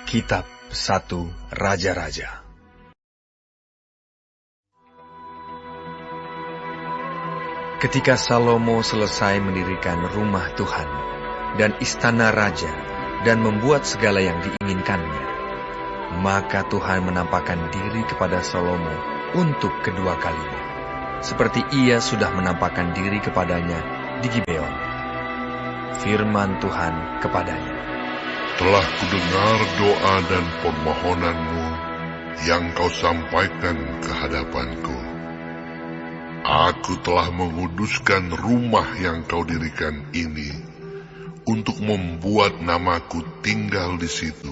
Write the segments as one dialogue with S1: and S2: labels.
S1: Kitab 1 Raja-Raja. Ketika Salomo selesai mendirikan rumah Tuhan dan istana raja dan membuat segala yang diinginkannya, maka Tuhan menampakkan diri kepada Salomo untuk kedua kalinya, seperti ia sudah menampakkan diri kepadanya di Gibeon. Firman Tuhan kepadanya,
S2: "Telah kudengar doa dan permohonanmu yang kau sampaikan ke hadapanku. Aku telah menguduskan rumah yang kau dirikan ini untuk membuat namaku tinggal di situ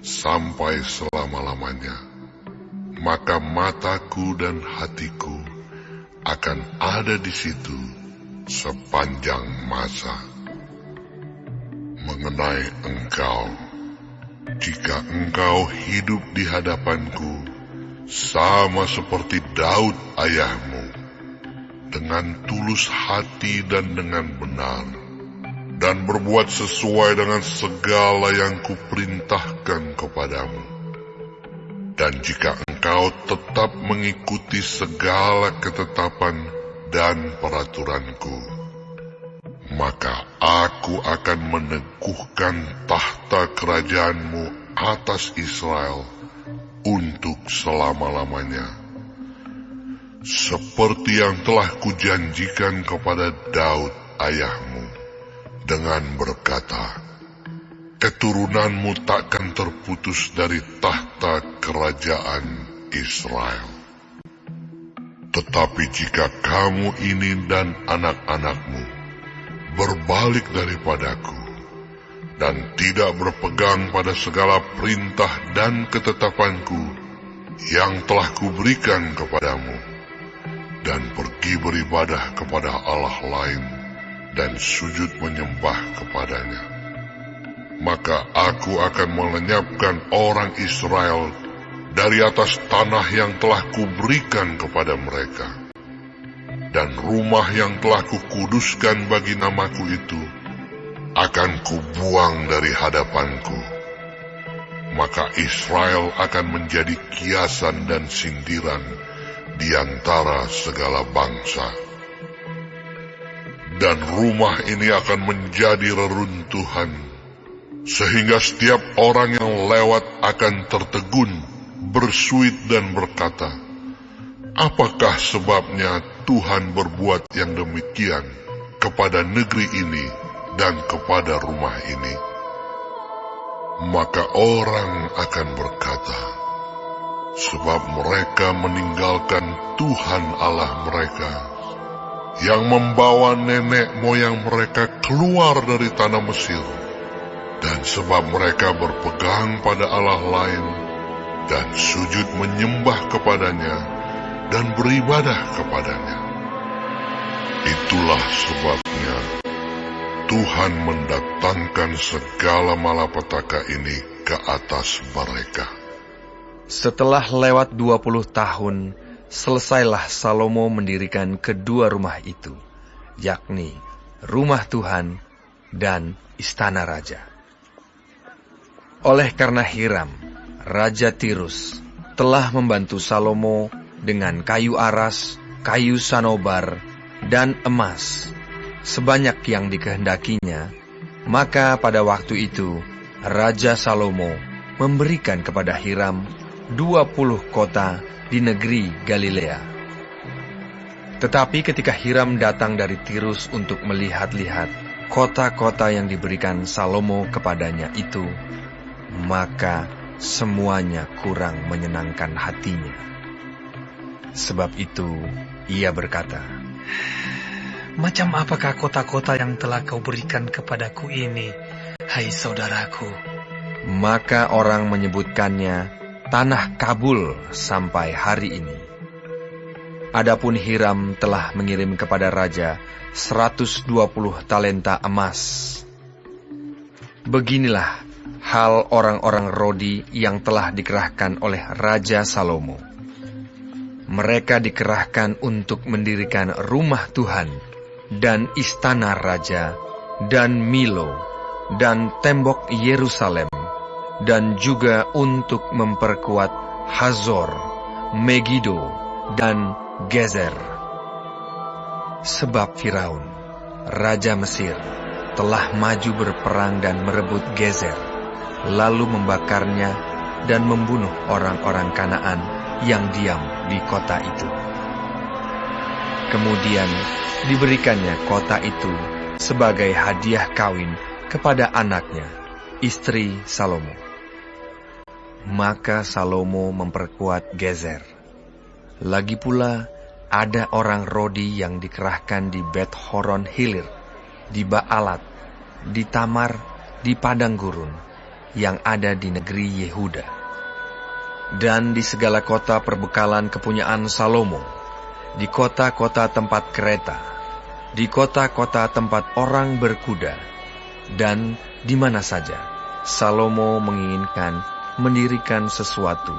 S2: sampai selama-lamanya. Maka mataku dan hatiku akan ada di situ sepanjang masa. Mengenai engkau, jika engkau hidup di hadapanku sama seperti Daud ayahmu, dengan tulus hati dan dengan benar, dan berbuat sesuai dengan segala yang kuperintahkan kepadamu, dan jika engkau tetap mengikuti segala ketetapan dan peraturanku, maka aku akan meneguhkan tahta kerajaanmu atas Israel untuk selama-lamanya, seperti yang telah kujanjikan kepada Daud ayahmu, dengan berkata, keturunanmu takkan terputus dari tahta kerajaan Israel. Tetapi jika kamu ini dan anak-anakmu berbalik daripadaku, dan tidak berpegang pada segala perintah dan ketetapanku yang telah kuberikan kepadamu, dan pergi beribadah kepada Allah lain, dan sujud menyembah kepadanya, maka aku akan melenyapkan orang Israel dari atas tanah yang telah kuberikan kepada mereka, dan rumah yang telah kukuduskan bagi namaku itu akan kubuang dari hadapanku. Maka Israel akan menjadi kiasan dan sindiran di antara segala bangsa. Dan rumah ini akan menjadi reruntuhan, sehingga setiap orang yang lewat akan tertegun, bersuit dan berkata, apakah sebabnya Tuhan berbuat yang demikian kepada negeri ini dan kepada rumah ini? Maka orang akan berkata, sebab mereka meninggalkan Tuhan Allah mereka, yang membawa nenek moyang mereka keluar dari tanah Mesir, dan sebab mereka berpegang pada Allah lain, dan sujud menyembah kepadanya, dan beribadah kepadanya. Itulah sebabnya Tuhan mendatangkan segala malapetaka ini ke atas mereka.
S1: Setelah lewat 20 tahun, selesailah Salomo mendirikan kedua rumah itu, yakni rumah Tuhan dan istana raja. Oleh karena Hiram, Raja Tirus, telah membantu Salomo dengan kayu aras, kayu sanobar, dan emas, sebanyak yang dikehendakinya, maka pada waktu itu Raja Salomo memberikan kepada Hiram 20 kota di negeri Galilea. Tetapi ketika Hiram datang dari Tirus untuk melihat-lihat kota-kota yang diberikan Salomo kepadanya itu, maka semuanya kurang menyenangkan hatinya. Sebab itu ia berkata,
S3: macam apakah kota-kota yang telah kau berikan kepadaku ini, hai saudaraku?
S1: Maka orang menyebutkannya Tanah Kabul sampai hari ini. Adapun Hiram telah mengirim kepada raja 120 talenta emas. Beginilah hal orang-orang Rodi yang telah dikerahkan oleh Raja Salomo. Mereka dikerahkan untuk mendirikan rumah Tuhan dan istana raja dan Milo dan tembok Yerusalem dan juga untuk memperkuat Hazor, Megido, dan Gezer. Sebab Firaun, Raja Mesir, telah maju berperang dan merebut Gezer, lalu membakarnya dan membunuh orang-orang Kanaan yang diam di kota itu. Kemudian diberikannya kota itu sebagai hadiah kawin kepada anaknya, istri Salomo. Maka Salomo memperkuat Gezer. Lagi pula ada orang Rodi yang dikerahkan di Bet Horon Hilir, di Baalat, di Tamar, di padang gurun, yang ada di negeri Yehuda. Dan di segala kota perbekalan kepunyaan Salomo, di kota-kota tempat kereta, di kota-kota tempat orang berkuda, dan di mana saja Salomo menginginkan mendirikan sesuatu,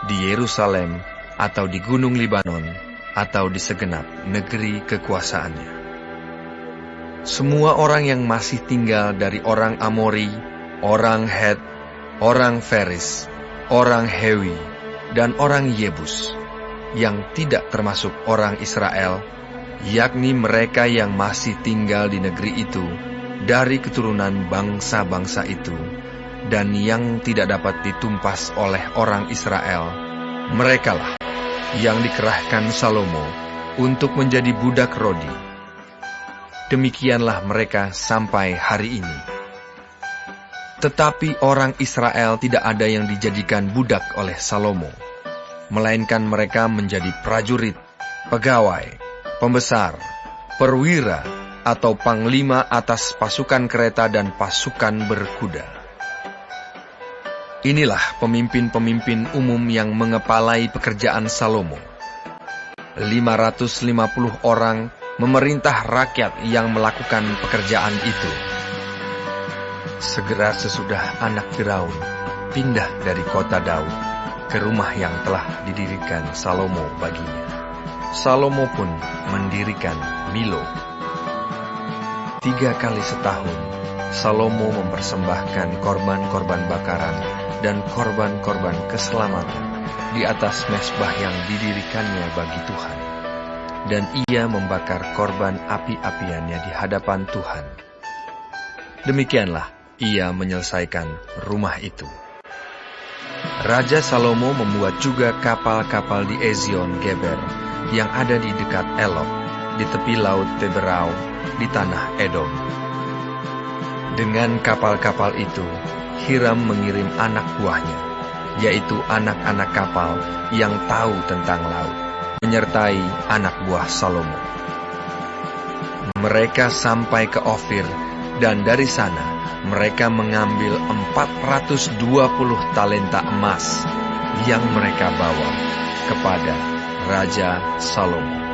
S1: di Yerusalem atau di Gunung Libanon atau di segenap negeri kekuasaannya. Semua orang yang masih tinggal dari orang Amori, orang Het, orang Feris, orang Hewi, dan orang Yebus, yang tidak termasuk orang Israel, yakni mereka yang masih tinggal di negeri itu, dari keturunan bangsa-bangsa itu, dan yang tidak dapat ditumpas oleh orang Israel, merekalah yang dikerahkan Salomo untuk menjadi budak Rodi. Demikianlah mereka sampai hari ini. Tetapi orang Israel tidak ada yang dijadikan budak oleh Salomo, melainkan mereka menjadi prajurit, pegawai, pembesar, perwira, atau panglima atas pasukan kereta dan pasukan berkuda. Inilah pemimpin-pemimpin umum yang mengepalai pekerjaan Salomo. 550 orang memerintah rakyat yang melakukan pekerjaan itu. Segera sesudah anak Firaun pindah dari kota Daud ke rumah yang telah didirikan Salomo baginya, Salomo pun mendirikan Milo. 3 kali setahun Salomo mempersembahkan korban-korban bakaran dan korban-korban keselamatan di atas mezbah yang didirikannya bagi Tuhan, dan ia membakar korban api-apiannya di hadapan Tuhan. Demikianlah ia menyelesaikan rumah itu. Raja Salomo membuat juga kapal-kapal di Ezion Geber yang ada di dekat Elot, di tepi laut Teberau, di tanah Edom. Dengan kapal-kapal itu, Hiram mengirim anak buahnya, yaitu anak-anak kapal yang tahu tentang laut, menyertai anak buah Salomo. Mereka sampai ke Ofir, dan dari sana mereka mengambil 420 talenta emas yang mereka bawa kepada Raja Salomo.